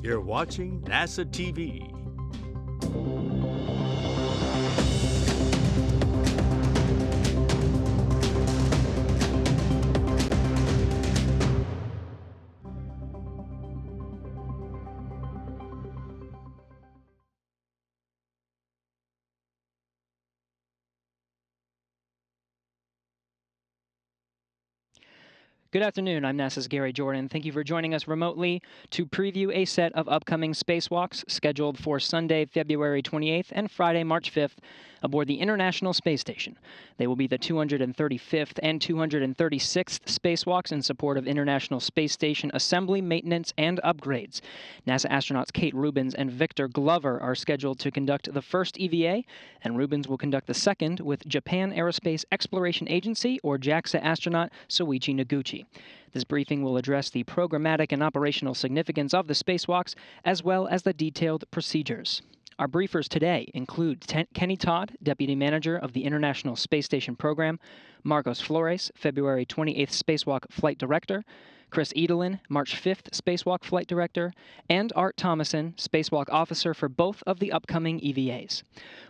You're watching NASA TV. Good afternoon, I'm NASA's Gary Jordan. Thank you for joining us remotely to preview a set of upcoming spacewalks scheduled for Sunday, February 28th and Friday, March 5th aboard the International Space Station. They will be the 235th and 236th spacewalks in support of International Space Station assembly, maintenance, and upgrades. NASA astronauts Kate Rubins and Victor Glover are scheduled to conduct the first EVA, and Rubins will conduct the second with Japan Aerospace Exploration Agency, or JAXA astronaut Soichi Noguchi. This briefing will address the programmatic and operational significance of the spacewalks, as well as the detailed procedures. Our briefers today include Kenny Todd, Deputy Manager of the International Space Station Program, Marcos Flores, February 28th Spacewalk Flight Director, Chris Edelen, March 5th Spacewalk Flight Director, and Art Thomason, Spacewalk Officer for both of the upcoming EVAs.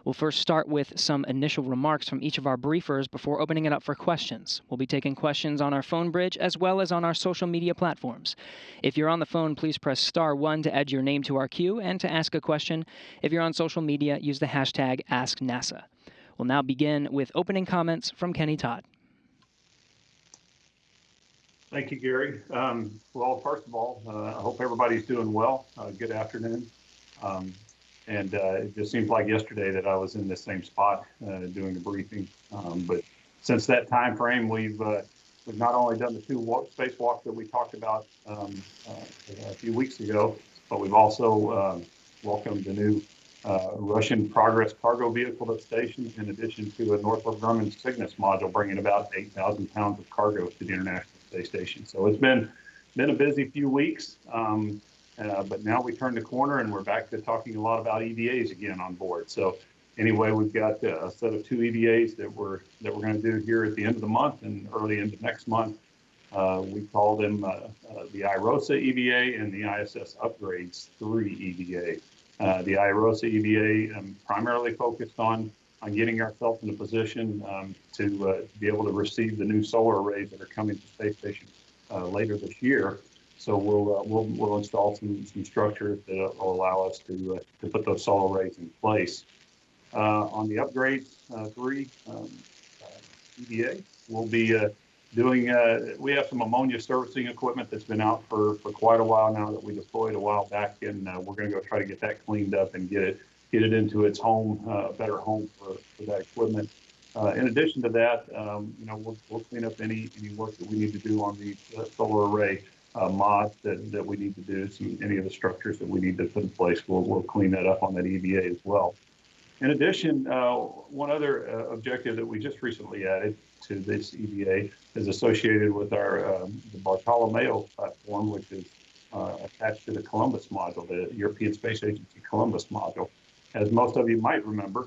We'll first start with some initial remarks from each of our briefers before opening it up for questions. We'll be taking questions on our phone bridge as well as on our social media platforms. If you're on the phone, please press *1 to add your name to our queue and to ask a question. If you're on social media, use the hashtag AskNASA. We'll now begin with opening comments from Kenny Todd. Thank you, Gary. Well, first of all, I hope everybody's doing well. Good afternoon. It just seems like yesterday that I was in the same spot doing the briefing. But since that time frame, we've not only done the two spacewalks that we talked about a few weeks ago, but we've also welcomed the new Russian Progress cargo vehicle to the station, in addition to a Northrop Grumman Cygnus module bringing about 8,000 pounds of cargo to the International Space Station. So it's been a busy few weeks, but now we turn the corner and we're back to talking a lot about EVAs again on board. So anyway, we've got a set of two EVAs that we're going to do here at the end of the month and early into next month. We call them the IROSA EVA and the ISS Upgrades 3 EVA. The IROSA EVA primarily focused on getting ourselves in a position to be able to receive the new solar arrays that are coming to the space station later this year. So we'll install some structures that will allow us to put those solar arrays in place. On the Upgrades 3 EVA, we'll be doing. We have some ammonia servicing equipment that's been out for quite a while now that we deployed a while back, and we're going to go try to get that cleaned up and get it into its home, a better home for that equipment. In addition to that, we'll clean up any work that we need to do on the solar array mods that we need to do. Any of the structures that we need to put in place, we'll clean that up on that EVA as well. In addition, one other objective that we just recently added to this EVA is associated with our the Bartolomeo platform, which is attached to the Columbus module, the European Space Agency Columbus module. As most of you might remember,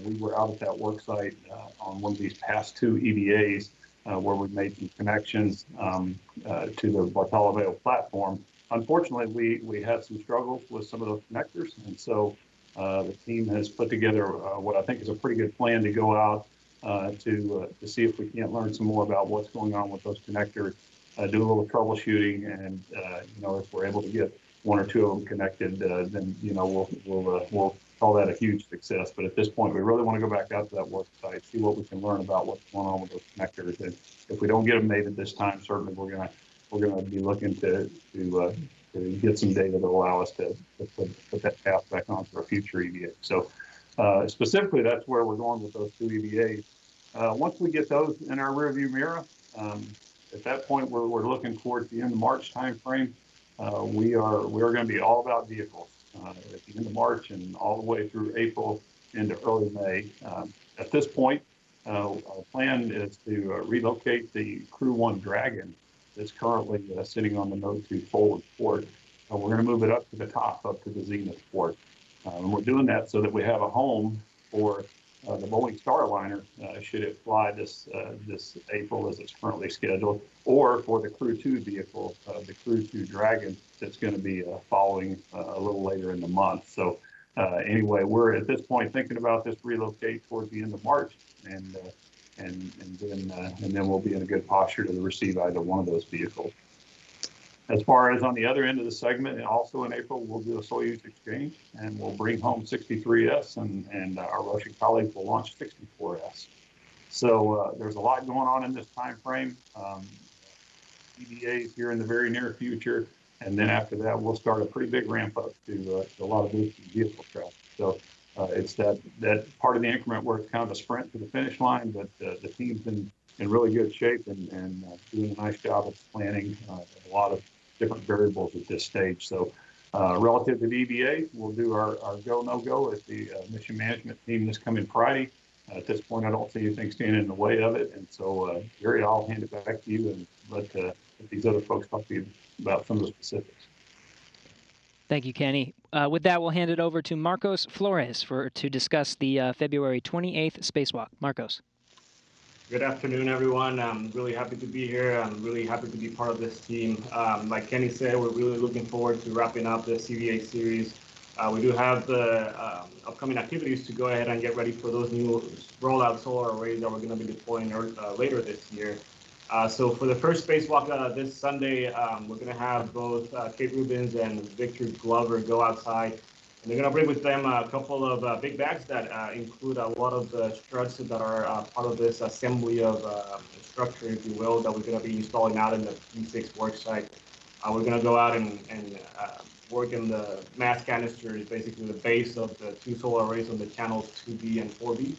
we were out at that work site on one of these past two EVAs where we made some connections to the Bartolomeo platform. Unfortunately, we had some struggles with some of those connectors, and so the team has put together what I think is a pretty good plan to go out to see if we can't learn some more about what's going on with those connectors, do a little troubleshooting, and if we're able to get one or two of them connected, then we'll call that a huge success. But at this point, we really want to go back out to that work site, see what we can learn about what's going on with those connectors. And if we don't get them made at this time, certainly we're gonna be looking to get some data that will allow us to put that path back on for a future EVA. So specifically, that's where we're going with those two EVAs. Once we get those in our rearview mirror, at that point we're looking towards the end of March timeframe. We are going to be all about vehicles at the end of March and all the way through April into early May. At this point, our plan is to relocate the Crew 1 Dragon that's currently sitting on the Node 2 forward port. We're going to move it up to the top, up to the Zenith port. And we're doing that so that we have a home for the Boeing Starliner, should it fly this April as it's currently scheduled, or for the Crew 2 vehicle, the Crew 2 Dragon, that's going to be following a little later in the month. So anyway, we're at this point thinking about this relocate towards the end of March, and then we'll be in a good posture to receive either one of those vehicles. As far as on the other end of the segment, and also in April, we'll do a Soyuz exchange, and we'll bring home 63S, and our Russian colleagues will launch 64S. So there's a lot going on in this time frame. EVAs here in the very near future, and then after that, we'll start a pretty big ramp up to a lot of boosted vehicle traffic. So it's that part of the increment where it's kind of a sprint to the finish line, but the team's in really good shape and doing a nice job of planning a lot of different variables at this stage. So relative to the EVA, we'll do our go, no go as the mission management team this coming Friday. At this point, I don't see anything standing in the way of it. And so, Gary, I'll hand it back to you and let these other folks talk to you about some of the specifics. Thank you, Kenny. With that, we'll hand it over to Marcos Flores to discuss the February 28th spacewalk. Marcos. Good afternoon, everyone. I'm really happy to be here. I'm really happy to be part of this team. Like Kenny said, we're really looking forward to wrapping up the CVA series. We do have the upcoming activities to go ahead and get ready for those new rollout solar arrays that we're going to be deploying later this year. So for the first spacewalk this Sunday, we're going to have both Kate Rubins and Victor Glover go outside. And they're going to bring with them a couple of big bags that include a lot of the struts that are part of this assembly of structure, if you will, that we're going to be installing out in the P6 work site. We're going to go out and work in the mass canisters, basically the base of the two solar arrays on the channels 2B and 4B,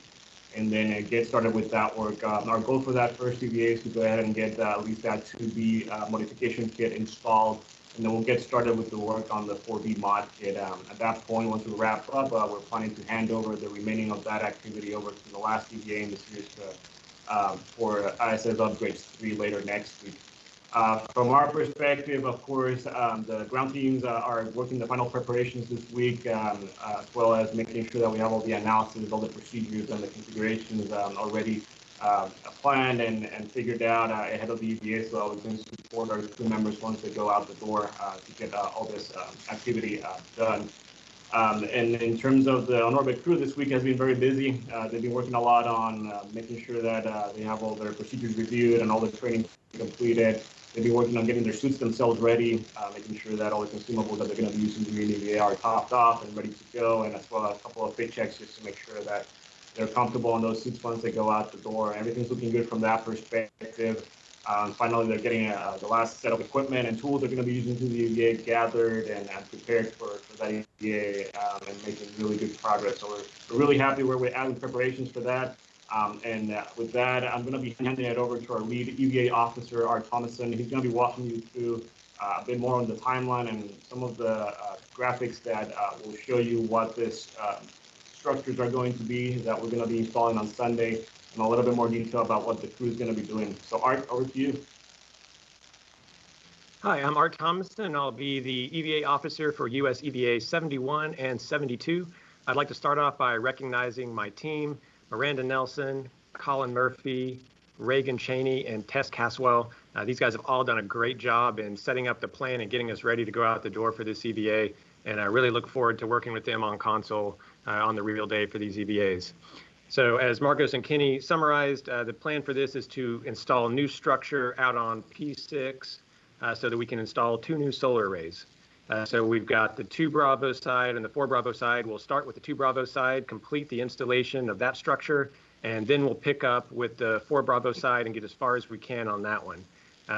and then get started with that work. Our goal for that first EVA is to go ahead and get at least that 2B modification kit installed, and then we'll get started with the work on the 4B mod kit. At that point, once we wrap up, we're planning to hand over the remaining of that activity over to the last EVA in the series for ISS Upgrades 3 later next week. From our perspective, of course, the ground teams are working the final preparations this week, as well as making sure that we have all the analysis, all the procedures, and the configurations already planned and figured out ahead of the EVA, so we can support our crew members once they go out the door to get all this activity done. And in terms of the on-orbit crew, this week has been very busy. They've been working a lot on making sure that they have all their procedures reviewed and all the training completed. They've been working on getting their suits themselves ready, making sure that all the consumables that they're going to be using during the EVA are topped off and ready to go, and as well as a couple of fit checks just to make sure that they're comfortable in those suits once they go out the door. Everything's looking good from that perspective. Finally, they're getting the last set of equipment and tools they're going to be using to the EVA gathered and prepared for that EVA and making really good progress. So we're really happy where we're at with preparations for that. And with that, I'm going to be handing it over to our lead EVA officer, Art Thomason. He's going to be walking you through a bit more on the timeline and some of the graphics that will show you what this structures are going to be that we're going to be installing on Sunday, and a little bit more detail about what the crew is going to be doing. So Art, over to you. Hi, I'm Art Thomason, and I'll be the EVA officer for US EVA 71 and 72. I'd like to start off by recognizing my team, Miranda Nelson, Colin Murphy, Reagan Cheney, and Tess Caswell. These guys have all done a great job in setting up the plan and getting us ready to go out the door for this EVA. And I really look forward to working with them on console on the reveal day for these EVAs. So as Marcos and Kenny summarized, the plan for this is to install new structure out on P6 so that we can install 2 new solar arrays. So we've got the 2 Bravo side and the 4 Bravo side. We'll start with the 2 Bravo side, complete the installation of that structure, and then we'll pick up with the 4 Bravo side and get as far as we can on that one.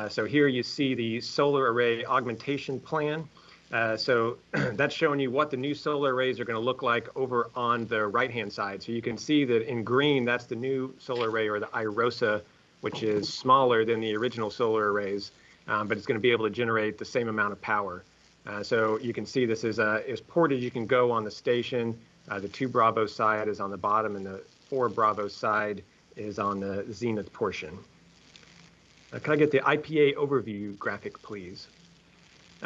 So here you see the solar array augmentation plan. So that's showing you what the new solar arrays are going to look like over on the right-hand side. So you can see that in green, that's the new solar array, or the IROSA, which is smaller than the original solar arrays, but it's going to be able to generate the same amount of power. So you can see this is as port as you can go on the station. The 2 Bravo side is on the bottom, and the 4 Bravo side is on the zenith portion. Can I get the IPA overview graphic, please?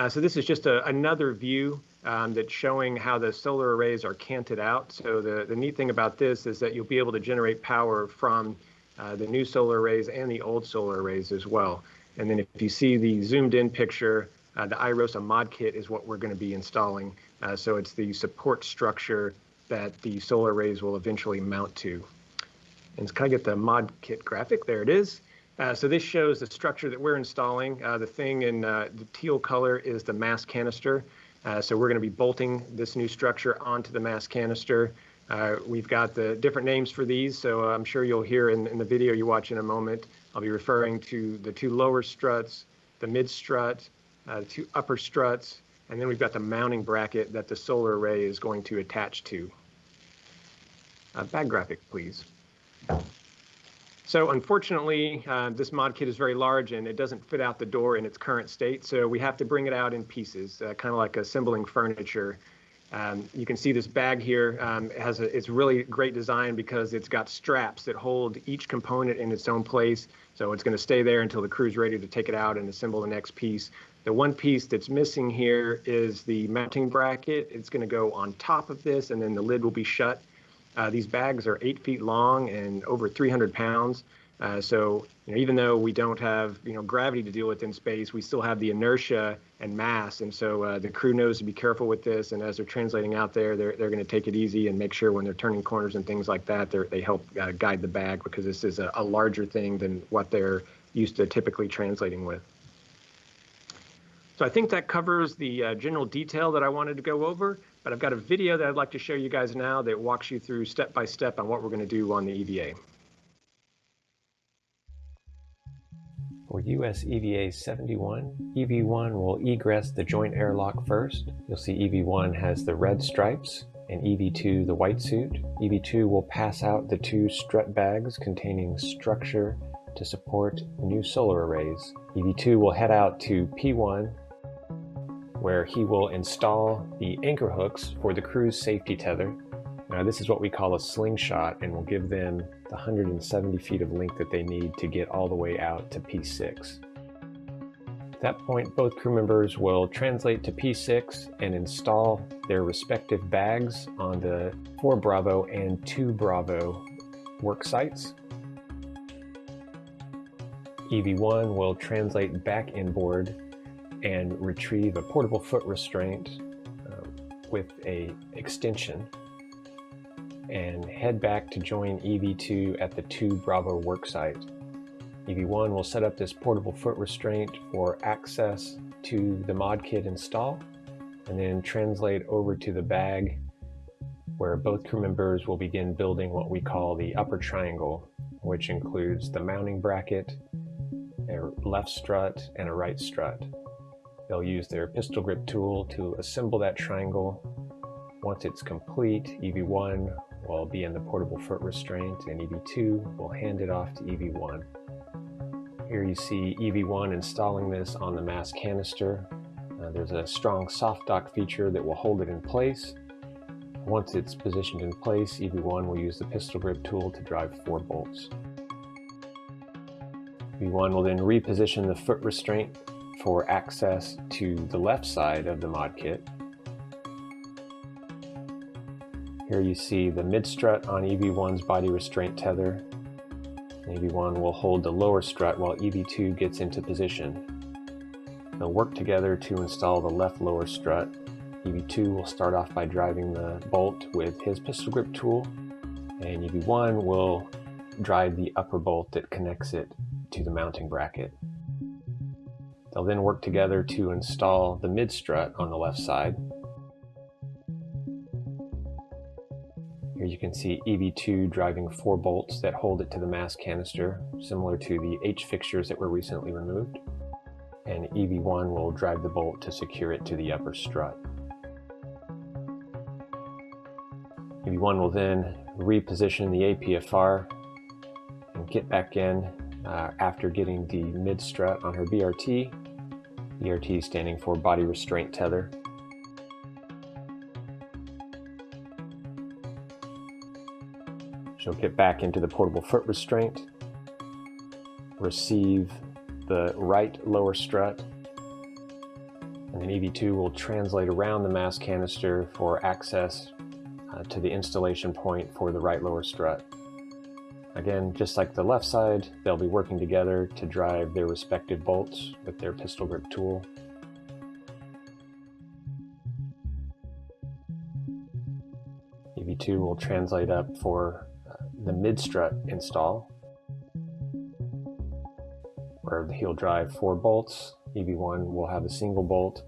So this is just another view that's showing how the solar arrays are canted out. So the neat thing about this is that you'll be able to generate power from the new solar arrays and the old solar arrays as well. And then if you see the zoomed in picture, the IROSA mod kit is what we're going to be installing. So it's the support structure that the solar arrays will eventually mount to. And kind of get the mod kit graphic, there it is. So this shows the structure that we're installing. The thing in the teal color is the mass canister. So we're going to be bolting this new structure onto the mass canister. We've got the different names for these, so I'm sure you'll hear in the video you watch in a moment. I'll be referring to the 2 lower struts, the mid strut, the 2 upper struts, and then we've got the mounting bracket that the solar array is going to attach to. Back graphic, please. So unfortunately, this mod kit is very large and it doesn't fit out the door in its current state, so we have to bring it out in pieces, kind of like assembling furniture. You can see this bag here it's really great design because it's got straps that hold each component in its own place. So it's going to stay there until the crew's ready to take it out and assemble the next piece. The one piece that's missing here is the mounting bracket. It's going to go on top of this and then the lid will be shut. These bags are 8 feet long and over 300 pounds. So even though we don't have gravity to deal with in space, we still have the inertia and mass. And so the crew knows to be careful with this. And as they're translating out there, they're going to take it easy and make sure when they're turning corners and things like that, they help guide the bag, because this is a larger thing than what they're used to typically translating with. So I think that covers the general detail that I wanted to go over, but I've got a video that I'd like to show you guys now that walks you through step by step on what we're going to do on the EVA. For US EVA 71, EV1 will egress the joint airlock first. You'll see EV1 has the red stripes and EV2 the white suit. EV2 will pass out the 2 strut bags containing structure to support new solar arrays. EV2 will head out to P1, where he will install the anchor hooks for the crew's safety tether. Now this is what we call a slingshot, and will give them the 170 feet of length that they need to get all the way out to P6. At that point, both crew members will translate to P6 and install their respective bags on the 4 Bravo and 2 Bravo work sites. EV1 will translate back inboard and retrieve a portable foot restraint with a extension, and head back to join EV2 at the 2 Bravo worksite. EV1 will set up this portable foot restraint for access to the mod kit install, and then translate over to the bag, where both crew members will begin building what we call the upper triangle, which includes the mounting bracket, a left strut, and a right strut. They'll use their pistol grip tool to assemble that triangle. Once it's complete, EV1 will be in the portable foot restraint, and EV2 will hand it off to EV1. Here you see EV1 installing this on the mass canister. There's a strong soft dock feature that will hold it in place. Once it's positioned in place, EV1 will use the pistol grip tool to drive 4 bolts. EV1 will then reposition the foot restraint for access to the left side of the mod kit. Here you see the mid strut on EV1's body restraint tether. EV1 will hold the lower strut while EV2 gets into position. They'll work together to install the left lower strut. EV2 will start off by driving the bolt with his pistol grip tool, and EV1 will drive the upper bolt that connects it to the mounting bracket. They'll then work together to install the mid strut on the left side. Here you can see EV2 driving 4 bolts that hold it to the mass canister, similar to the H fixtures that were recently removed. And EV1 will drive the bolt to secure it to the upper strut. EV1 will then reposition the APFR and get back in after getting the mid strut on her BRT. BRT standing for body restraint tether. She'll get back into the portable foot restraint, receive the right lower strut, And then EV2 will translate around the mass canister for access to the installation point for the right lower strut. Again, just like the left side, they'll be working together to drive their respective bolts with their pistol grip tool. EV2 will translate up for the mid-strut install, where he'll drive 4 bolts. EV1 will have a single bolt.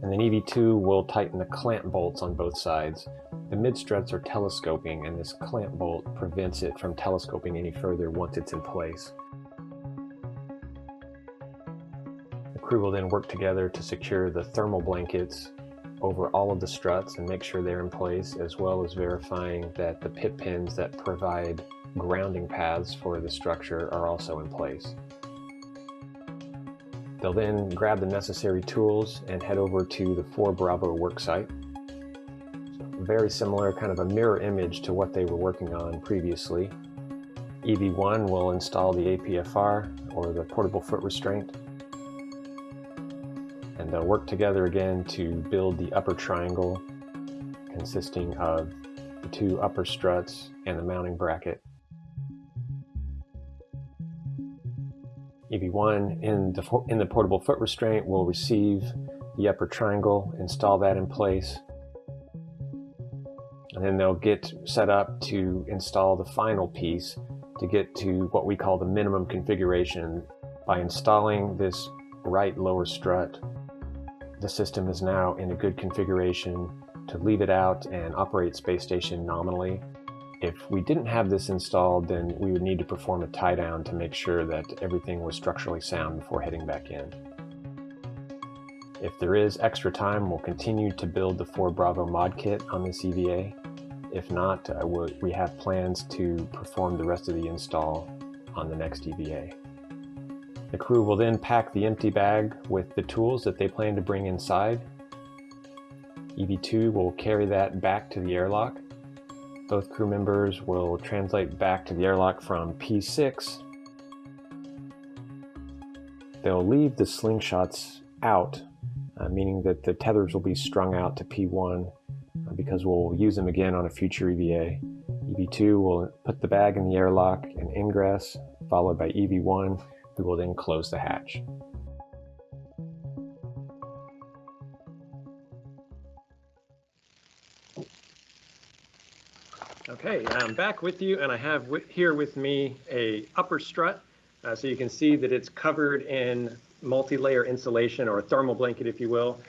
And then EV2 will tighten the clamp bolts on both sides. The mid-struts are telescoping, and this clamp bolt prevents it from telescoping any further once it's in place. The crew will then work together to secure the thermal blankets over all of the struts and make sure they're in place, as well as verifying that the pit pins that provide grounding paths for the structure are also in place. They'll then grab the necessary tools and head over to the 4 Bravo worksite. Very similar, kind of a mirror image to what they were working on previously. EV1 will install the APFR, or the portable foot restraint. And they'll work together again to build the upper triangle, consisting of the 2 upper struts and the mounting bracket. EV1 in the portable foot restraint will receive the upper triangle, install that in place, and then they'll get set up to install the final piece to get to what we call the minimum configuration. By installing this right lower strut, the system is now in a good configuration to leave it out and operate space station nominally. If we didn't have this installed, then we would need to perform a tie down to make sure that everything was structurally sound before heading back in. If there is extra time, we'll continue to build the 4 Bravo mod kit on this EVA. If not, we have plans to perform the rest of the install on the next EVA. The crew will then pack the empty bag with the tools that they plan to bring inside. EV2 will carry that back to the airlock. Both crew members will translate back to the airlock from P6. They'll leave the slingshots out, meaning that the tethers will be strung out to P1 because we'll use them again on a future EVA. EV2 will put the bag in the airlock and ingress, followed by EV1, who will then close the hatch. Okay, I'm back with you, and I have here with me a upper strut. So you can see that it's covered in multi-layer insulation, or a thermal blanket, if you will.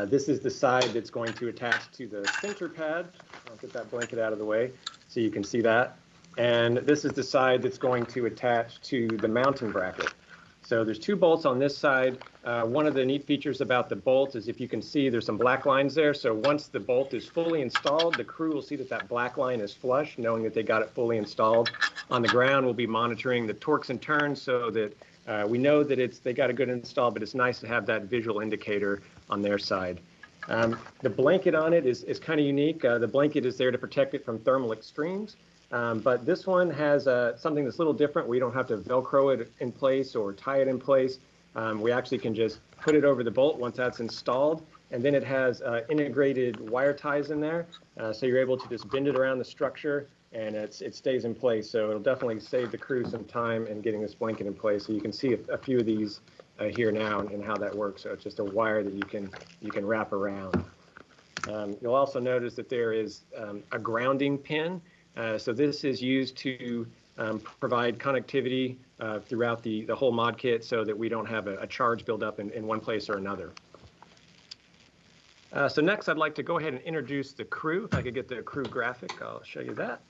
This is the side that's going to attach to the center pad. I'll get that blanket out of the way so you can see that. And this is the side that's going to attach to the mounting bracket. So there's 2 bolts on this side. One of the neat features about the bolt is, if you can see, there's some black lines there. So once the bolt is fully installed, the crew will see that that black line is flush, knowing that they got it fully installed. On the ground, we'll be monitoring the torques and turns so that we know that they got a good install, but it's nice to have that visual indicator on their side. The blanket on it is kind of unique. The blanket is there to protect it from thermal extremes. But this one has something that's a little different. We don't have to Velcro it in place or tie it in place. We actually can just put it over the bolt once that's installed. And then it has integrated wire ties in there. So you're able to just bend it around the structure, and it stays in place. So it'll definitely save the crew some time in getting this blanket in place. So you can see a few of these here now and how that works. So it's just a wire that you can wrap around. You'll also notice that there is a grounding pin. So this is used to provide connectivity throughout the whole mod kit so that we don't have a charge build up in one place or another. So next, I'd like to go ahead and introduce the crew. If I could get the crew graphic, I'll show you that.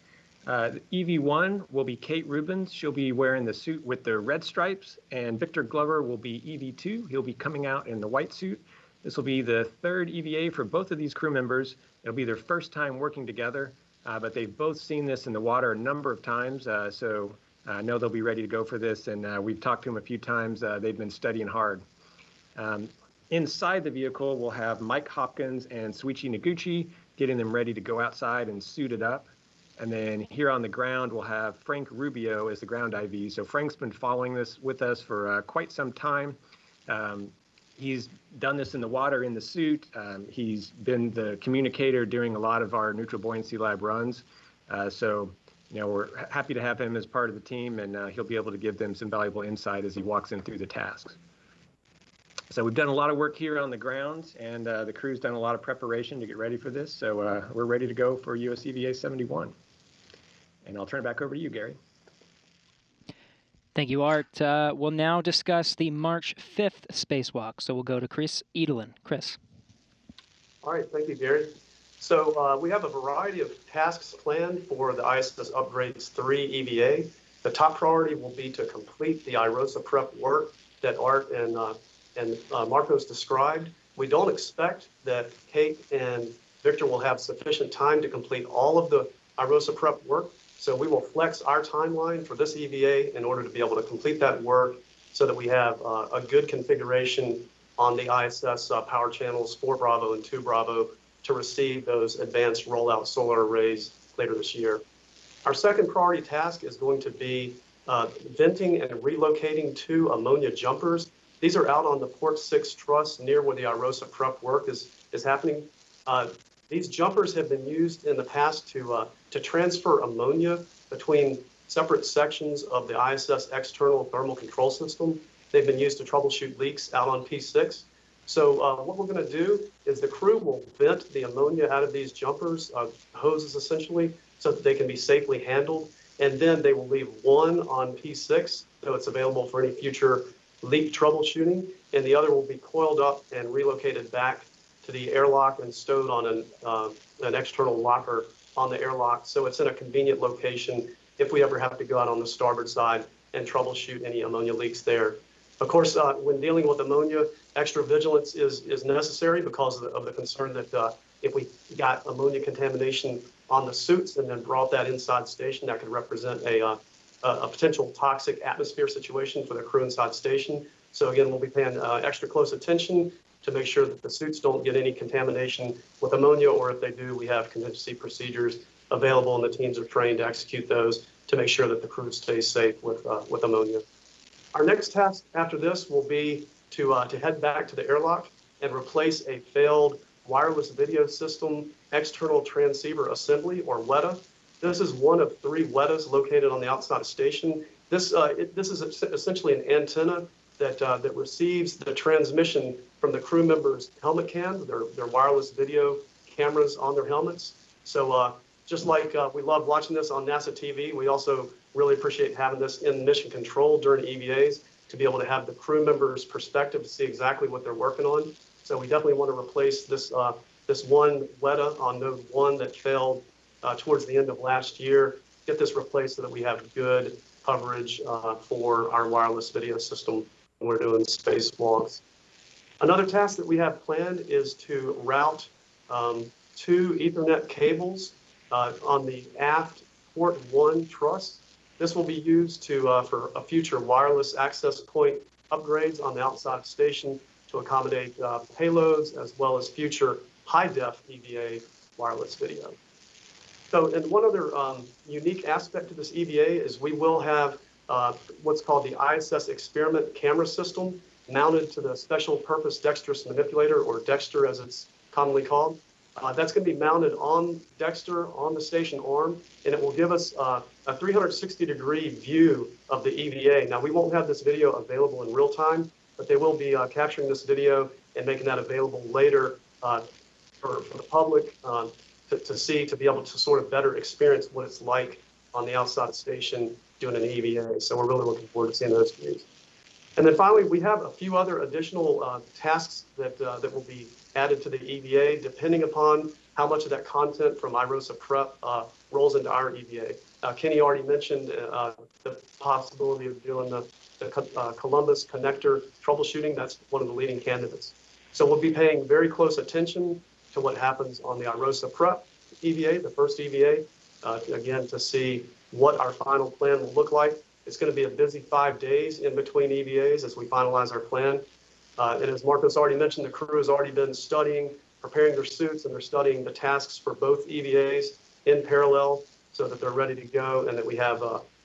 EV1 will be Kate Rubins. She'll be wearing the suit with the red stripes, and Victor Glover will be EV2. He'll be coming out in the white suit. This will be the 3rd EVA for both of these crew members. It'll be their first time working together. But they've both seen this in the water a number of times, so I know they'll be ready to go for this, and we've talked to them a few times. They've been studying hard. Inside the vehicle, we'll have Mike Hopkins and Soichi Noguchi, getting them ready to go outside and suit it up. And then here on the ground, we'll have Frank Rubio as the ground IV. So Frank's been following this with us for quite some time. He's done this in the water, in the suit. He's been the communicator during a lot of our neutral buoyancy lab runs. So, we're happy to have him as part of the team, and he'll be able to give them some valuable insight as he walks them through the tasks. So we've done a lot of work here on the ground, and the crew's done a lot of preparation to get ready for this. So we're ready to go for US EVA 71. And I'll turn it back over to you, Gary. Thank you, Art. We'll now discuss the March 5th spacewalk. So we'll go to Chris Edelen. Chris. All right, thank you, Gary. So we have a variety of tasks planned for the ISS Upgrades 3 EVA. The top priority will be to complete the IROSA prep work that Art and Marcos described. We don't expect that Kate and Victor will have sufficient time to complete all of the IROSA prep work. So we will flex our timeline for this EVA in order to be able to complete that work so that we have a good configuration on the ISS power channels 4 Bravo and 2 Bravo to receive those advanced rollout solar arrays later this year. Our second priority task is going to be venting and relocating 2 ammonia jumpers. These are out on the Port 6 truss near where the IROSA prep work is happening. These jumpers have been used in the past to transfer ammonia between separate sections of the ISS external thermal control system. They've been used to troubleshoot leaks out on P6. So what we're going to do is the crew will vent the ammonia out of these jumpers, hoses essentially, so that they can be safely handled. And then they will leave one on P6, so it's available for any future leak troubleshooting. And the other will be coiled up and relocated back to the airlock and stowed on an external locker on the airlock. So it's in a convenient location if we ever have to go out on the starboard side and troubleshoot any ammonia leaks there. Of course, when dealing with ammonia, extra vigilance is necessary because of the concern that if we got ammonia contamination on the suits and then brought that inside station, that could represent a potential toxic atmosphere situation for the crew inside station. So again, we'll be paying extra close attention to make sure that the suits don't get any contamination with ammonia, or if they do, we have contingency procedures available and the teams are trained to execute those to make sure that the crew stays safe with ammonia. Our next task after this will be to head back to the airlock and replace a failed wireless video system external transceiver assembly, or WETA. This is one of 3 WETAs located on the outside station. This is essentially an antenna that receives the transmission from the crew members' helmet cam, their wireless video cameras on their helmets. So just like we love watching this on NASA TV, we also really appreciate having this in mission control during EVAs to be able to have the crew members' perspective to see exactly what they're working on. So we definitely want to replace this one WETA on node 1 that failed towards the end of last year, get this replaced so that we have good coverage for our wireless video system when we're doing spacewalks. Another task that we have planned is to route 2 Ethernet cables on the aft port 1 truss. This will be used for a future wireless access point upgrades on the outside station to accommodate payloads as well as future high-def EVA wireless video. So, and one other unique aspect to this EVA is we will have what's called the ISS experiment camera system mounted to the special purpose dexterous manipulator, or Dexter as it's commonly called. That's going to be mounted on Dexter on the station arm, and it will give us a 360-degree view of the EVA. Now, we won't have this video available in real time, but they will be capturing this video and making that available later for the public to see, to be able to sort of better experience what it's like on the outside station doing an EVA. So we're really looking forward to seeing those views. And then finally, we have a few other additional tasks that will be added to the EVA, depending upon how much of that content from IROSA Prep rolls into our EVA. Kenny already mentioned the possibility of doing the Columbus connector troubleshooting. That's one of the leading candidates. So we'll be paying very close attention to what happens on the IROSA Prep EVA, the first EVA, again, to see what our final plan will look like. It's going to be a busy 5 days in between EVAs as we finalize our plan. And as Marcos already mentioned, the crew has already been studying, preparing their suits, and they're studying the tasks for both EVAs in parallel so that they're ready to go, and that we have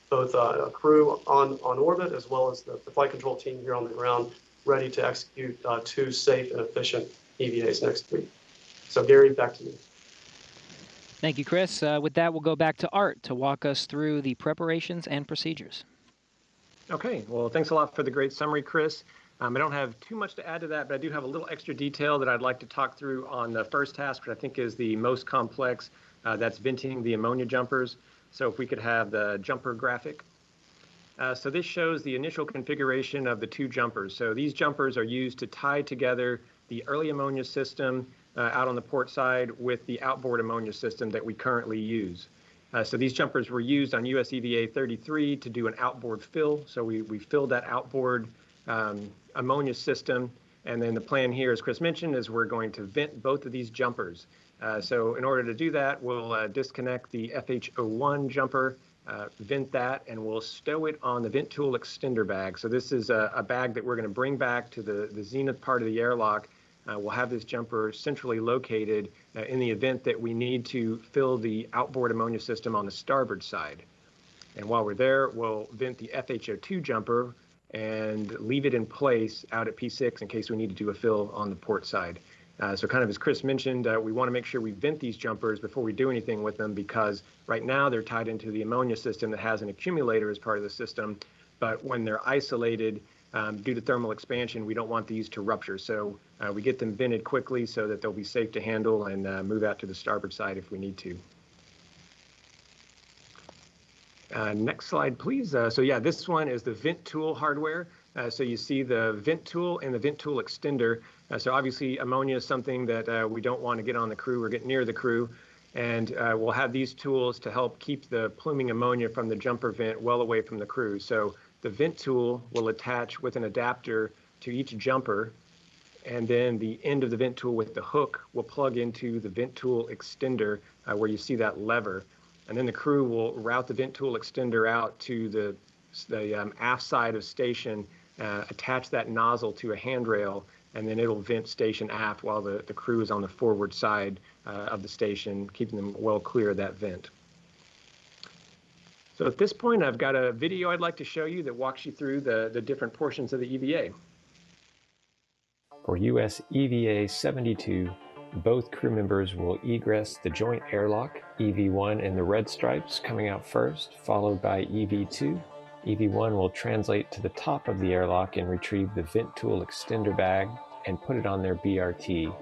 both a crew on orbit as well as the flight control team here on the ground ready to execute 2 safe and efficient EVAs next week. So Gary, back to you. Thank you, Chris. With that, we'll go back to Art to walk us through the preparations and procedures. Okay, well, thanks a lot for the great summary, Chris. I don't have too much to add to that, but I do have a little extra detail that I'd like to talk through on the first task, which I think is the most complex. That's venting the ammonia jumpers. So if we could have the jumper graphic. So this shows the initial configuration of the 2 jumpers. So these jumpers are used to tie together the early ammonia system out on the port side with the outboard ammonia system that we currently use. So these jumpers were used on US EVA 33 to do an outboard fill. So we filled that outboard ammonia system. And then the plan here, as Chris mentioned, is we're going to vent both of these jumpers. So in order to do that, we'll disconnect the FH01 jumper, vent that, and we'll stow it on the vent tool extender bag. So this is a bag that we're going to bring back to the zenith part of the airlock. We'll have this jumper centrally located in the event that we need to fill the outboard ammonia system on the starboard side. And while we're there, we'll vent the FH02 jumper and leave it in place out at P6 in case we need to do a fill on the port side. So kind of as Chris mentioned, we want to make sure we vent these jumpers before we do anything with them, because right now they're tied into the ammonia system that has an accumulator as part of the system. But when they're isolated due to thermal expansion, we don't want these to rupture. So we get them vented quickly so that they'll be safe to handle and move out to the starboard side if we need to. Next slide, please. So yeah, this one is the vent tool hardware. So you see the vent tool and the vent tool extender. So obviously ammonia is something that we don't want to get on the crew or get near the crew. And we'll have these tools to help keep the pluming ammonia from the jumper vent well away from the crew. So the vent tool will attach with an adapter to each jumper, and then the end of the vent tool with the hook will plug into the vent tool extender where you see that lever. And then the crew will route the vent tool extender out to the aft side of station, attach that nozzle to a handrail, and then it'll vent station aft while the crew is on the forward side of the station, keeping them well clear of that vent. So at this point, I've got a video I'd like to show you that walks you through the different portions of the EVA. For US EVA 72, both crew members will egress the joint airlock, EV1 in the red stripes coming out first, followed by EV2. EV1 will translate to the top of the airlock and retrieve the vent tool extender bag and put it on their BRT.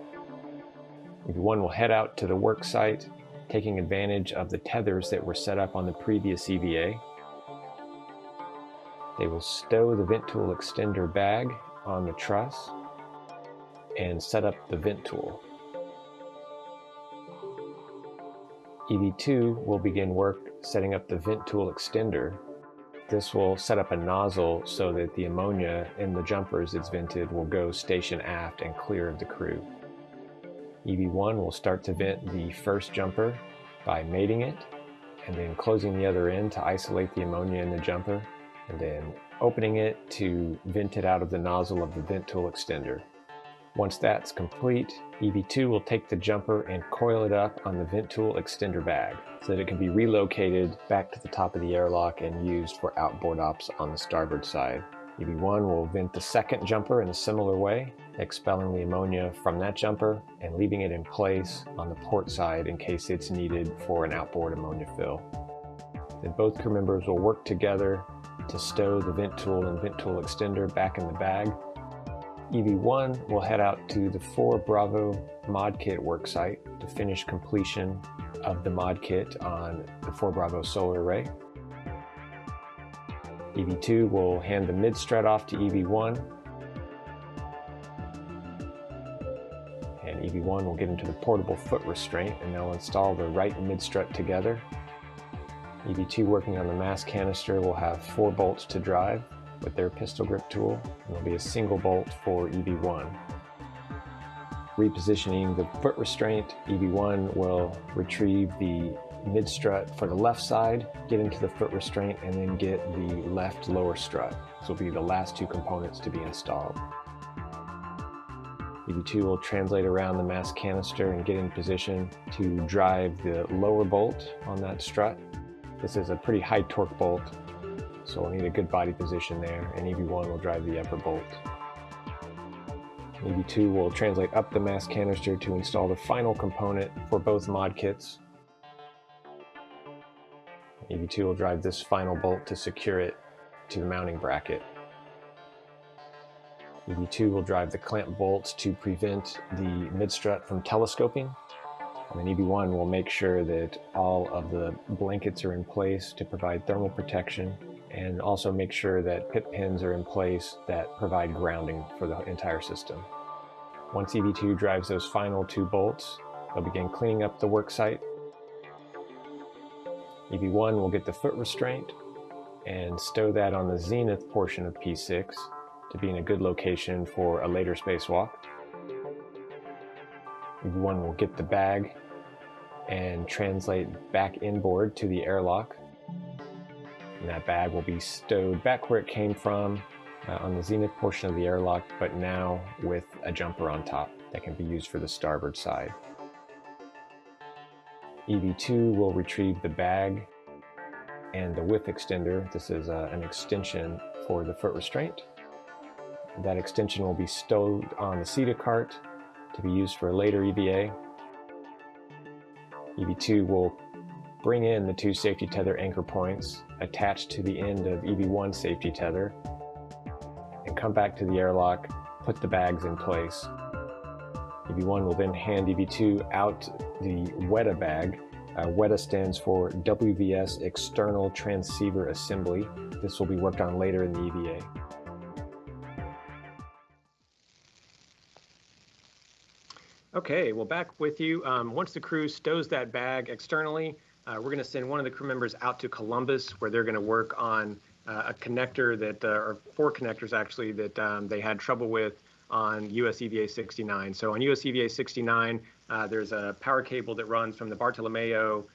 EV1 will head out to the work site, taking advantage of the tethers that were set up on the previous EVA. They will stow the vent tool extender bag on the truss and set up the vent tool. EV2 will begin work setting up the vent tool extender. This will set up a nozzle so that the ammonia in the jumpers that's vented will go station aft and clear of the crew. EV1 will start to vent the first jumper by mating it, and then closing the other end to isolate the ammonia in the jumper, and then opening it to vent it out of the nozzle of the vent tool extender. Once that's complete, EV2 will take the jumper and coil it up on the vent tool extender bag so that it can be relocated back to the top of the airlock and used for outboard ops on the starboard side. EV1 will vent the second jumper in a similar way, expelling the ammonia from that jumper and leaving it in place on the port side in case it's needed for an outboard ammonia fill. Then both crew members will work together to stow the vent tool and vent tool extender back in the bag. EV1 will head out to the 4 Bravo mod kit worksite to finish completion of the mod kit on the 4 Bravo solar array. EV2 will hand the mid-strut off to EV1, and EV1 will get into the portable foot restraint, and they'll install the right mid-strut together. EV2 working on the mass canister will have 4 bolts to drive with their pistol grip tool, and there'll be a single bolt for EV1. Repositioning the foot restraint, EV1 will retrieve the mid-strut for the left side, get into the foot restraint, and then get the left lower strut. This will be the last 2 components to be installed. EV2 will translate around the mass canister and get in position to drive the lower bolt on that strut. This is a pretty high torque bolt, so we'll need a good body position there, and EV1 will drive the upper bolt. EV2 will translate up the mass canister to install the final component for both mod kits. EV2 will drive this final bolt to secure it to the mounting bracket. EV2 will drive the clamp bolts to prevent the mid-strut from telescoping. And then EV1 will make sure that all of the blankets are in place to provide thermal protection, and also make sure that pit pins are in place that provide grounding for the entire system. Once EV2 drives those final 2 bolts, they'll begin cleaning up the work site. EV1 will get the foot restraint and stow that on the zenith portion of P6 to be in a good location for a later spacewalk. EV1 will get the bag and translate back inboard to the airlock. And that bag will be stowed back where it came from on the zenith portion of the airlock, but now with a jumper on top that can be used for the starboard side. EV2 will retrieve the bag and the width extender. This is an extension for the foot restraint. That extension will be stowed on the CETA cart to be used for a later EVA. EV2 will bring in the 2 safety tether anchor points attached to the end of EV1 safety tether and come back to the airlock, put the bags in place. EV1 will then hand EV2 out the WETA bag. WETA stands for WVS External Tranceiver Assembly. This will be worked on later in the EVA. Okay, well, back with you. Once the crew stows that bag externally, we're going to send one of the crew members out to Columbus, where they're going to work on a connector that, or 4 connectors actually, that they had trouble with on US EVA 69. So on US EVA 69, there's a power cable that runs from the Bartolomeo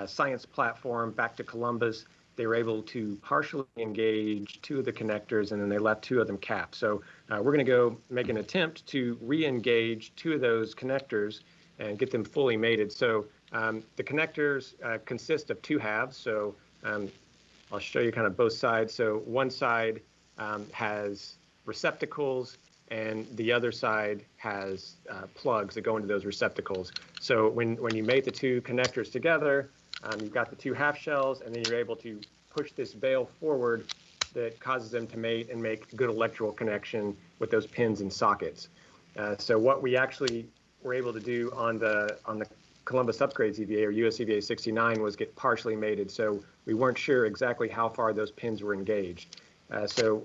science platform back to Columbus. They were able to partially engage 2 of the connectors, and then they left 2 of them capped. So we're going to go make an attempt to re-engage 2 of those connectors and get them fully mated. So the connectors consist of 2 halves. So I'll show you kind of both sides. So one side has receptacles, and the other side has plugs that go into those receptacles. So when you mate the 2 connectors together, you've got the 2 half shells, and then you're able to push this bail forward that causes them to mate and make good electrical connection with those pins and sockets. So what we actually were able to do on the Columbus Upgrades EVA, or US EVA 69, was get partially mated. So we weren't sure exactly how far those pins were engaged. So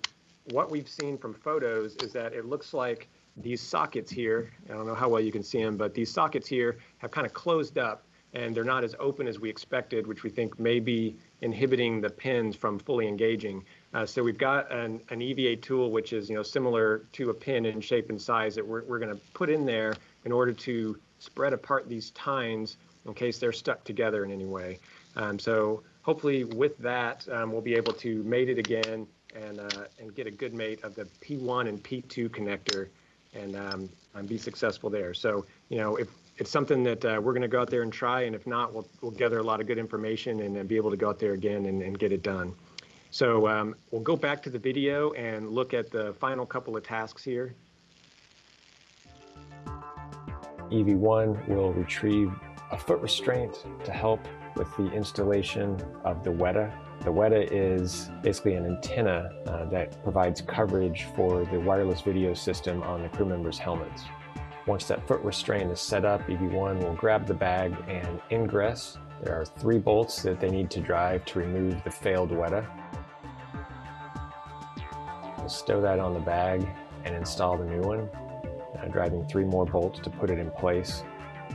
what we've seen from photos is that it looks like these sockets here, I don't know how well you can see them, but these sockets here have kind of closed up, and they're not as open as we expected, which we think may be inhibiting the pins from fully engaging. So we've got an EVA tool, which is similar to a pin in shape and size, that we're going to put in there in order to spread apart these tines in case they're stuck together in any way. So hopefully with that, we'll be able to mate it again and get a good mate of the P1 and P2 connector and be successful there. So if it's something that we're going to go out there and try, and if not, we'll gather a lot of good information and be able to go out there again and get it done. So we'll go back to the video and look at the final couple of tasks here. EV1 will retrieve a foot restraint to help with the installation of the WETA. The WETA is basically an antenna that provides coverage for the wireless video system on the crew members' helmets. Once that foot restraint is set up, EV1 will grab the bag and ingress. There are 3 bolts that they need to drive to remove the failed WETA. We'll stow that on the bag and install the new one, driving 3 more bolts to put it in place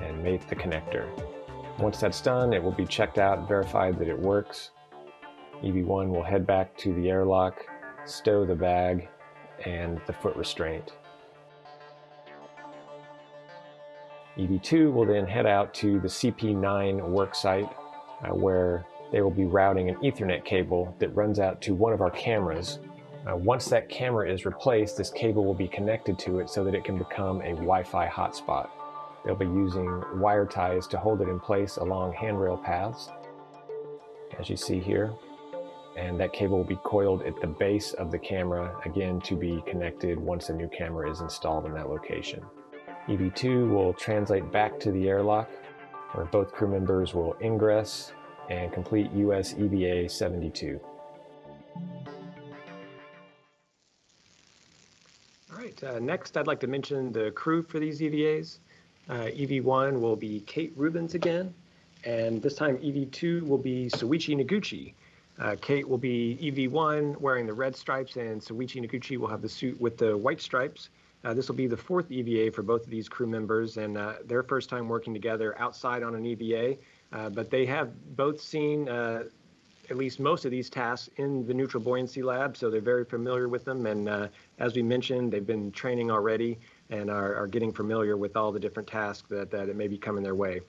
and mate the connector. Once that's done, it will be checked out, verified that it works. EV1 will head back to the airlock, stow the bag and the foot restraint. EV2 will then head out to the CP9 worksite where they will be routing an Ethernet cable that runs out to one of our cameras. Once that camera is replaced, this cable will be connected to it so that it can become a Wi-Fi hotspot. They'll be using wire ties to hold it in place along handrail paths, as you see here. and that cable will be coiled at the base of the camera, again to be connected once a new camera is installed in that location. EV2 will translate back to the airlock, where both crew members will ingress and complete US EVA 72. All right, next I'd like to mention the crew for these EVAs. EV1 will be Kate Rubins again, and this time EV2 will be Soichi Noguchi. Kate will be EV1 wearing the red stripes, and Soichi Noguchi will have the suit with the white stripes. This will be the 4th EVA for both of these crew members, and their first time working together outside on an EVA, but they have both seen at least most of these tasks in the neutral buoyancy lab, so they're very familiar with them, and as we mentioned, they've been training already and are getting familiar with all the different tasks that it may be coming their way.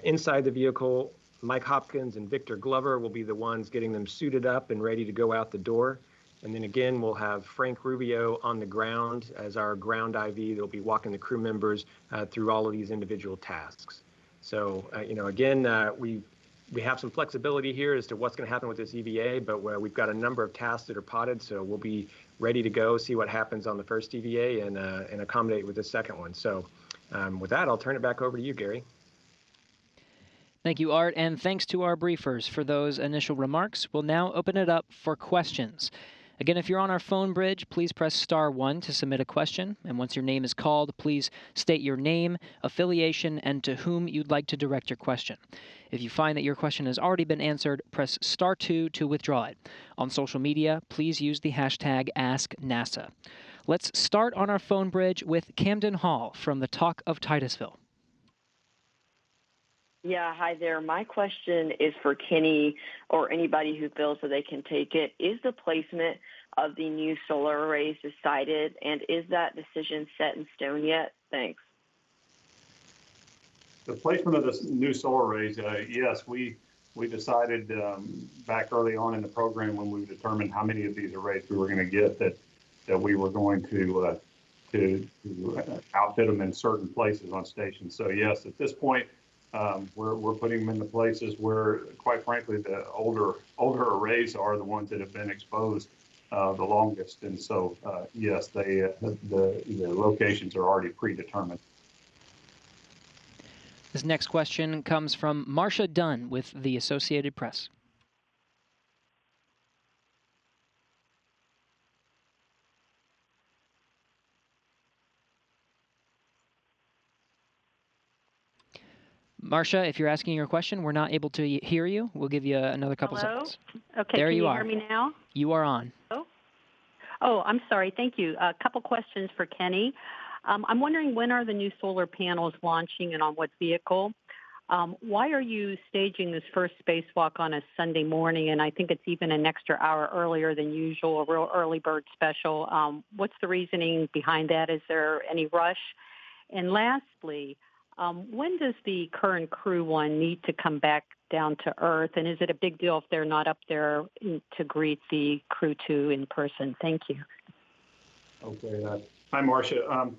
Inside the vehicle, Mike Hopkins and Victor Glover will be the ones getting them suited up and ready to go out the door. And then again, we'll have Frank Rubio on the ground as our ground IV. They'll be walking the crew members through all of these individual tasks. So, again, we have some flexibility here as to what's going to happen with this EVA, but we've got a number of tasks that are potted, so we'll be ready to go, see what happens on the first EVA and accommodate with the second one. So with that, I'll turn it back over to you, Gary. Thank you, Art, and thanks to our briefers for those initial remarks. We'll now open it up for questions. Again, if you're on our phone bridge, please press *1 to submit a question, and once your name is called, please state your name, affiliation, and to whom you'd like to direct your question. If you find that your question has already been answered, press *2 to withdraw it. On social media, please use the hashtag AskNASA. Let's start on our phone bridge with Camden Hall from the Talk of Titusville. Yeah, hi there. My question is for Kenny or anybody who feels that they can take it. Is the placement of the new solar arrays decided, and is that decision set in stone yet? Thanks. The placement of the new solar arrays, yes, we decided back early on in the program when we determined how many of these arrays we were going to get that we were going to outfit them in certain places on stations. So yes, at this point, we're putting them in the places where, quite frankly, the older arrays are the ones that have been exposed the longest. And so, yes, the locations are already predetermined. This next question comes from Marcia Dunn with the Associated Press. Marcia, if you're asking your question, we're not able to hear you. We'll give you another couple seconds. Okay, there can you are. Hear me now? You are on. Oh, I'm sorry. Thank you. A couple questions for Kenny. I'm wondering, when are the new solar panels launching and on what vehicle? Why are you staging this first spacewalk on a Sunday morning? And I think it's even an extra hour earlier than usual, a real early bird special. What's the reasoning behind that? Is there any rush? And lastly, when does the current Crew 1 need to come back down to Earth? And is it a big deal if they're not up there to greet the Crew 2 in person? Thank you. Okay. Hi, Marcia.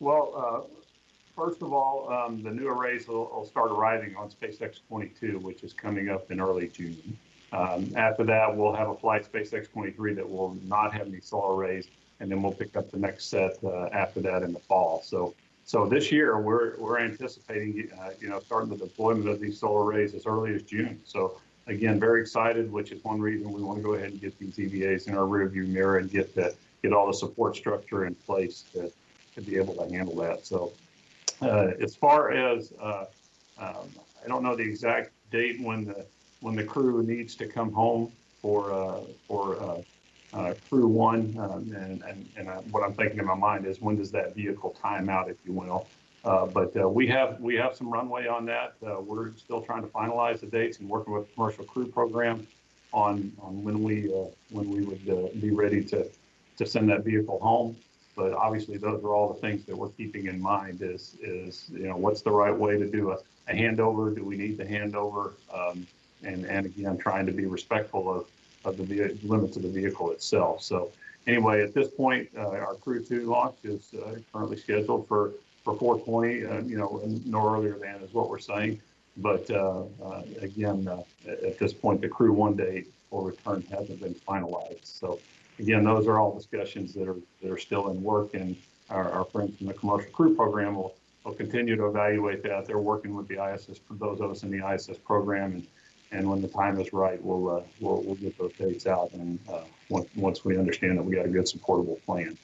First of all, the new arrays will start arriving on SpaceX 22, which is coming up in early June. After that, we'll have a flight SpaceX 23 that will not have any solar arrays, and then we'll pick up the next set after that in the fall. So this year, we're anticipating, starting the deployment of these solar arrays as early as June. So again, very excited, which is one reason we want to go ahead and get these EVAs in our rearview mirror and get all the support structure in place to be able to handle that. So as far as I don't know the exact date when the crew needs to come home for Crew 1, and what I'm thinking in my mind is, when does that vehicle time out, if you will. But we have some runway on that. We're still trying to finalize the dates and working with the commercial crew program on when we would be ready to send that vehicle home. But obviously, those are all the things that we're keeping in mind. Is what's the right way to do a handover? Do we need the handover? And again, trying to be respectful of the limits of the vehicle itself. So anyway, at this point, our Crew 2 launch is currently scheduled for 420, no earlier than is what we're saying. But again, at this point, the Crew 1 date for return hasn't been finalized. So again, those are all discussions that are still in work, and our friends from the commercial crew program will continue to evaluate that. They're working with the ISS, for those of us in the ISS program, and when the time is right, we'll get those dates out, and once we understand that we got a good supportable plan.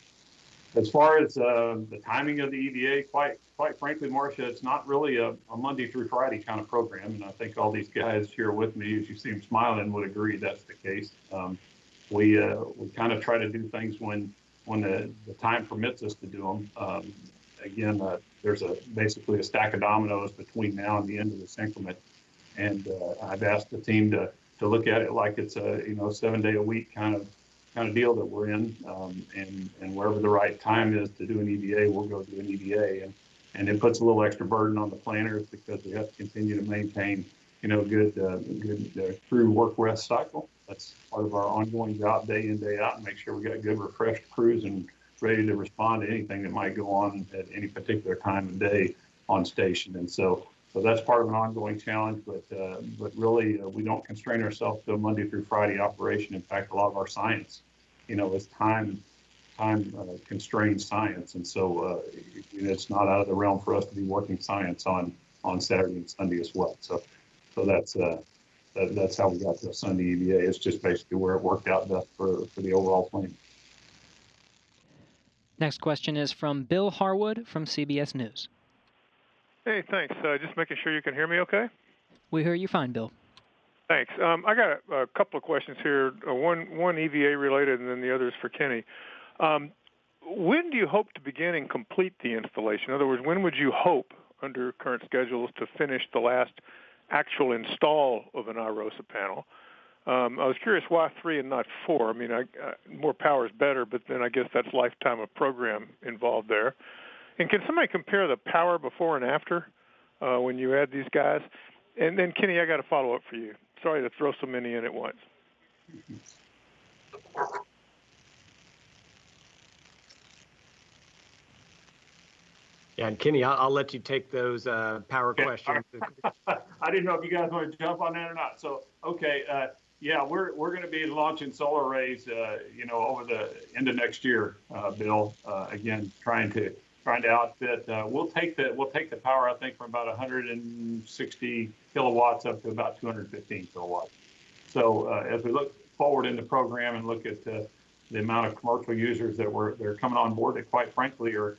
As far as the timing of the EVA, quite frankly, Marcia, it's not really a Monday through Friday kind of program, and I think all these guys here with me, as you see them smiling, would agree that's the case. We kind of try to do things when the time permits us to do them. Again, there's basically a stack of dominoes between now and the end of this increment, and I've asked the team to look at it like it's a 7-day-a-week kind of deal that we're in, and wherever the right time is to do an EVA, we'll go do an EVA, and it puts a little extra burden on the planners because we have to continue to maintain good crew work rest cycle. That's part of our ongoing job, day in, day out, and make sure we got good refreshed crews and ready to respond to anything that might go on at any particular time of day on station. And so that's part of an ongoing challenge, but really we don't constrain ourselves to a Monday through Friday operation. In fact, a lot of our science, is time constrained science, and so it's not out of the realm for us to be working science on Saturday and Sunday as well. So that's how we got to a Sunday EVA. It's just basically where it worked out best for the overall plan. Next question is from Bill Harwood from CBS News. Hey, thanks. Just making sure you can hear me okay? We hear you fine, Bill. Thanks. I got a couple of questions here, one EVA related and then the other is for Kenny. When do you hope to begin and complete the installation? In other words, when would you hope, under current schedules, to finish the last actual install of an IROSA panel? I was curious why 3 and not 4. I mean, more power is better, but then I guess that's lifetime of program involved there. And can somebody compare the power before and after when you add these guys? And then, Kenny, I got a follow-up for you. Sorry to throw so many in at once. Yeah, and Kenny, I'll let you take those power questions. I didn't know if you guys want to jump on that or not. So, okay, yeah, we're going to be launching solar arrays, over the end of next year, Bill. Again, trying to outfit. We'll take the power, I think, from about 160 kilowatts up to about 215 kilowatts. So as we look forward in the program and look at the amount of commercial users that are coming on board, that quite frankly are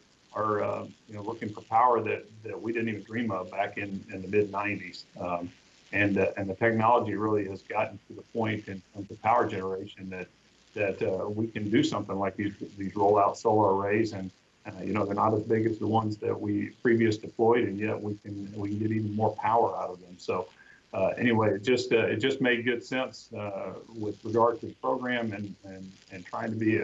looking for power that we didn't even dream of back in the mid 90s. And the technology really has gotten to the point in terms of power generation that we can do something like these rollout solar arrays, and they're not as big as the ones that we previously deployed, and yet we can get even more power out of them. So anyway, it just made good sense with regard to the program and trying to be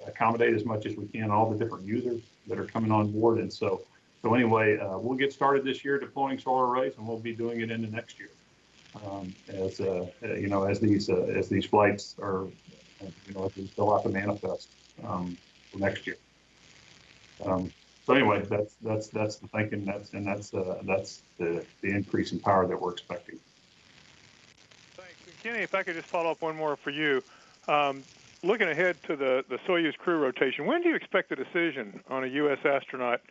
accommodate as much as we can all the different users that are coming on board. And so anyway, we'll get started this year deploying solar arrays, and we'll be doing it into next year as these flights are as we fill out the manifest for next year. So anyway, that's the thinking. That's the increase in power that we're expecting. Thanks. And Kenny, if I could just follow up one more for you. Looking ahead to the Soyuz crew rotation, when do you expect a decision on a U.S. astronaut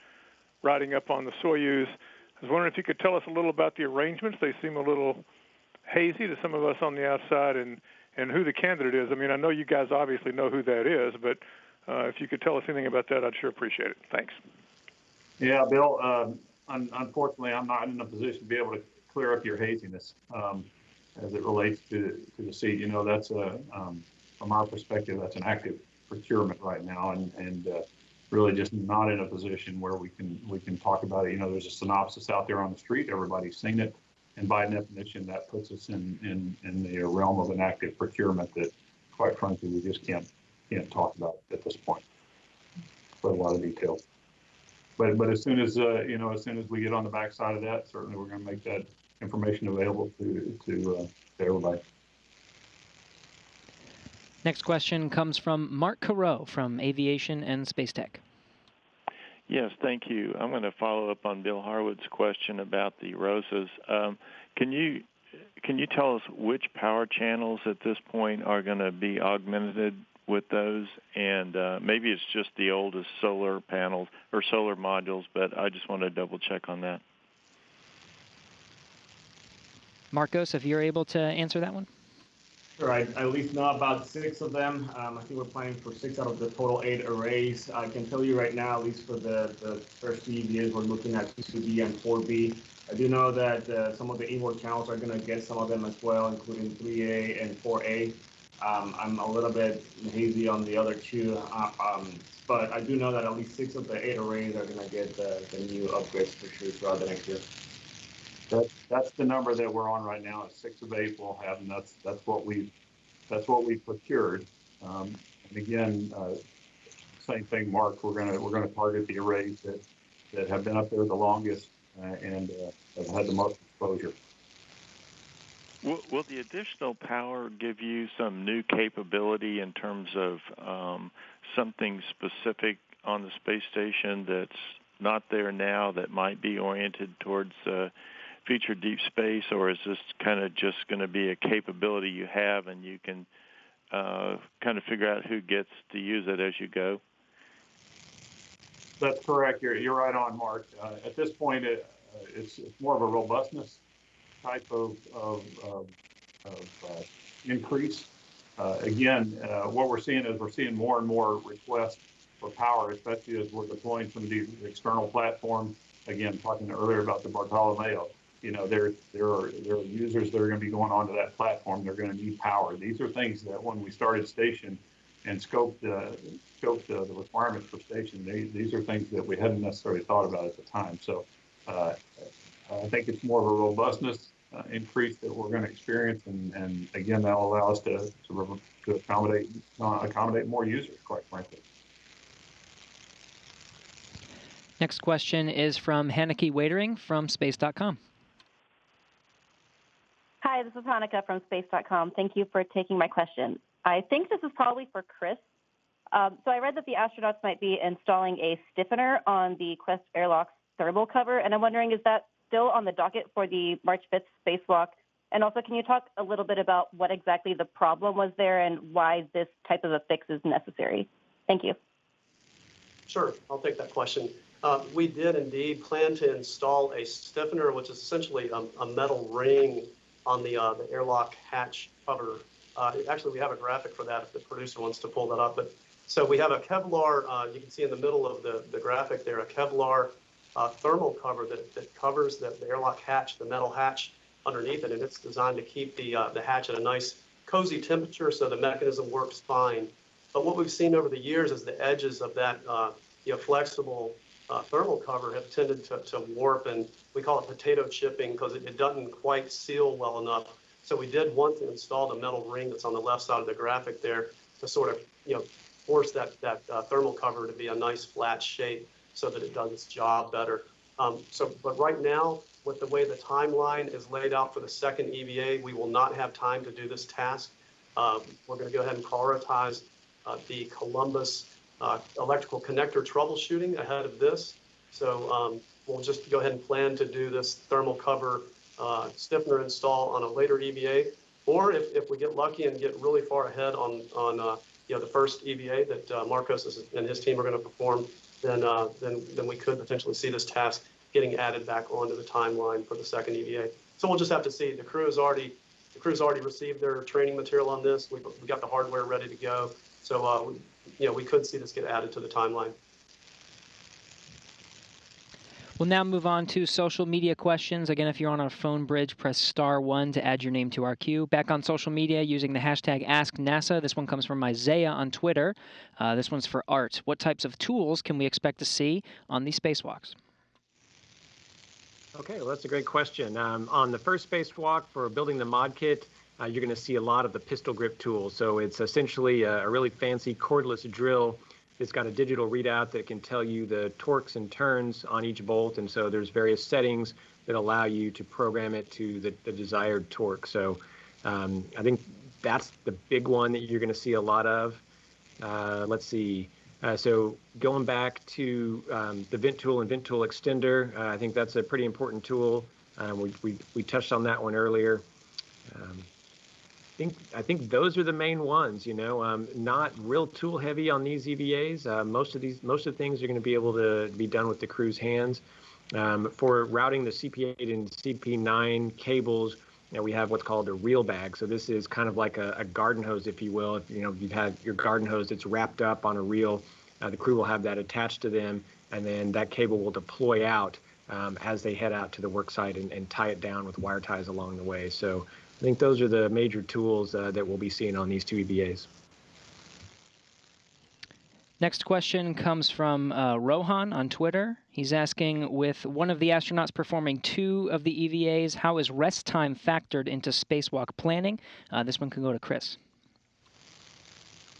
riding up on the Soyuz? I was wondering if you could tell us a little about the arrangements. They seem a little hazy to some of us on the outside, and who the candidate is. I mean, I know you guys obviously know who that is, but if you could tell us anything about that, I'd sure appreciate it. Thanks. Yeah, Bill, unfortunately, I'm not in a position to be able to clear up your haziness as it relates to the seat. That's from our perspective, that's an active procurement right now, and really just not in a position where we can talk about it. There's a synopsis out there on the street. Everybody's seen it, and by definition, that puts us in the realm of an active procurement that, quite frankly, we just can't talk about at this point for a lot of detail. But as soon as we get on the backside of that, certainly we're going to make that information available to everybody. Next question comes from Mark Carreau from Aviation and Space Tech. Yes, thank you. I'm going to follow up on Bill Harwood's question about the ROSAs. Can you can you tell us which power channels at this point are going to be augmented with those? And maybe it's just the oldest solar panels or solar modules, but I just want to double check on that. Marcos, if you're able to answer that one. Sure, I at least know about 6 of them. I think we're planning for 6 out of the total 8 arrays. I can tell you right now, at least for the first EVAs, we're looking at 2B and 4B. I do know that some of the inward channels are going to get some of them as well, including 3A and 4A. I'm a little bit hazy on the other 2, but I do know that at least 6 of the 8 arrays are going to get the new upgrades for sure throughout the next year. That's the number that we're on right now. Is 6 of 8 we'll have, and that's what we procured. And again, same thing, Mark. We're gonna target the arrays that have been up there the longest and have had the most exposure. Will the additional power give you some new capability in terms of something specific on the space station that's not there now that might be oriented towards future deep space, or is this kind of just going to be a capability you have and you can kind of figure out who gets to use it as you go? That's correct. You're right on, Mark. At this point, it's more of a robustness type of increase. Again, what we're seeing is we're seeing more and more requests for power, especially as we're deploying some of these external platforms. Again, talking earlier about the Bartolomeo, you know, there are users that are going to be going onto that platform. They're going to need power. These are things that when we started Station and scoped the requirements for Station, these are things that we hadn't necessarily thought about at the time. So I think it's more of a robustness increase that we're going to experience, and again, that'll allow us to accommodate more users, quite frankly. Next question is from Hanneke Waitering from Space.com. Hi, this is Hanukkah from Space.com. Thank you for taking my question. I think this is probably for Chris. So I read that the astronauts might be installing a stiffener on the Quest airlock's thermal cover, and I'm wondering, is that still on the docket for the March 5th spacewalk? And also, can you talk a little bit about what exactly the problem was there and why this type of a fix is necessary? Thank you. Sure, I'll take that question. We did indeed plan to install a stiffener, which is essentially a metal ring on the airlock hatch cover. Actually, we have a graphic for that if the producer wants to pull that up. But so we have a Kevlar, you can see in the middle of the graphic there, a Kevlar thermal cover that covers the airlock hatch, the metal hatch underneath it, and it's designed to keep the hatch at a nice cozy temperature so the mechanism works fine. But what we've seen over the years is the edges of that flexible thermal cover have tended to warp, and we call it potato chipping because it doesn't quite seal well enough. So we did want to install the metal ring that's on the left side of the graphic there to sort of force that thermal cover to be a nice flat shape so that it does its job better. But right now, with the way the timeline is laid out for the second EVA, we will not have time to do this task. We're going to go ahead and prioritize the Columbus electrical connector troubleshooting ahead of this. So we'll just go ahead and plan to do this thermal cover stiffener install on a later EVA, or if we get lucky and get really far ahead on the first EVA that Marcos and his team are going to perform, then we could potentially see this task getting added back onto the timeline for the second EVA. So we'll just have to see. The crew's already received their training material on this. We got the hardware ready to go. So we could see this get added to the timeline. We'll now move on to social media questions. Again, if you're on our phone bridge, press *1 to add your name to our queue. Back on social media using the hashtag AskNASA. This one comes from Isaiah on Twitter. This one's for Art. What types of tools can we expect to see on these spacewalks? Okay, well, that's a great question. On the first spacewalk for building the mod kit, you're going to see a lot of the pistol grip tools. So it's essentially a really fancy cordless drill. It's got a digital readout that can tell you the torques and turns on each bolt. And so there's various settings that allow you to program it to the desired torque. So I think that's the big one that you're going to see a lot of. Let's see. So going back to the vent tool and vent tool extender, I think that's a pretty important tool. We touched on that one earlier. I think those are the main ones. Not real tool heavy on these EVAs. Most of the things are going to be able to be done with the crew's hands. For routing the CP8 and CP9 cables, we have what's called a reel bag. So this is kind of like a garden hose, if you will. If you've had your garden hose that's wrapped up on a reel, the crew will have that attached to them, and then that cable will deploy out as they head out to the work site and tie it down with wire ties along the way. So I think those are the major tools that we'll be seeing on these two EVAs. Next question comes from Rohan on Twitter. He's asking, with one of the astronauts performing 2 of the EVAs, how is rest time factored into spacewalk planning? This one can go to Chris.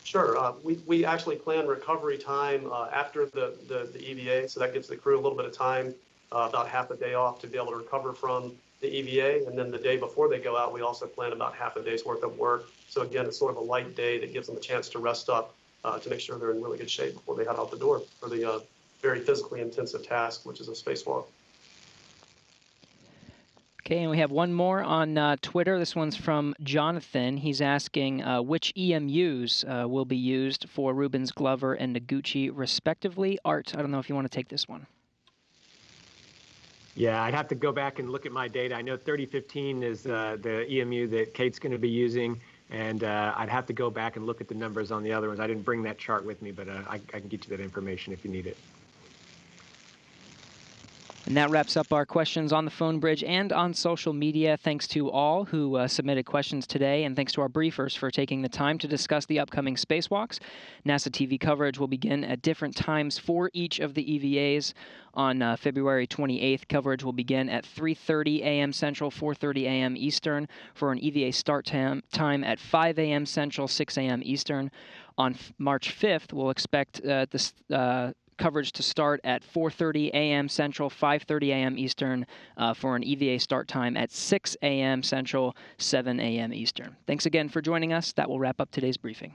Sure. We actually plan recovery time after the EVA, so that gives the crew a little bit of time, about half a day off to be able to recover from the EVA. And then the day before they go out, we also plan about half a day's worth of work. So again, it's sort of a light day that gives them a chance to rest up to make sure they're in really good shape before they head out the door for the very physically intensive task, which is a spacewalk. Okay, and we have one more on Twitter. This one's from Jonathan. He's asking which EMUs will be used for Rubins, Glover, and Noguchi, respectively. Art, I don't know if you want to take this one. Yeah, I'd have to go back and look at my data. I know 3015 is the EMU that Kate's going to be using, and I'd have to go back and look at the numbers on the other ones. I didn't bring that chart with me, but I can get you that information if you need it. And that wraps up our questions on the phone bridge and on social media. Thanks to all who submitted questions today, and thanks to our briefers for taking the time to discuss the upcoming spacewalks. NASA TV coverage will begin at different times for each of the EVAs. On February 28th, coverage will begin at 3:30 a.m. Central, 4:30 a.m. Eastern, for an EVA start time at 5 a.m. Central, 6 a.m. Eastern. On March 5th, we'll expect this coverage to start at 4:30 a.m. Central, 5:30 a.m. Eastern, for an EVA start time at 6 a.m. Central, 7 a.m. Eastern. Thanks again for joining us. That will wrap up today's briefing.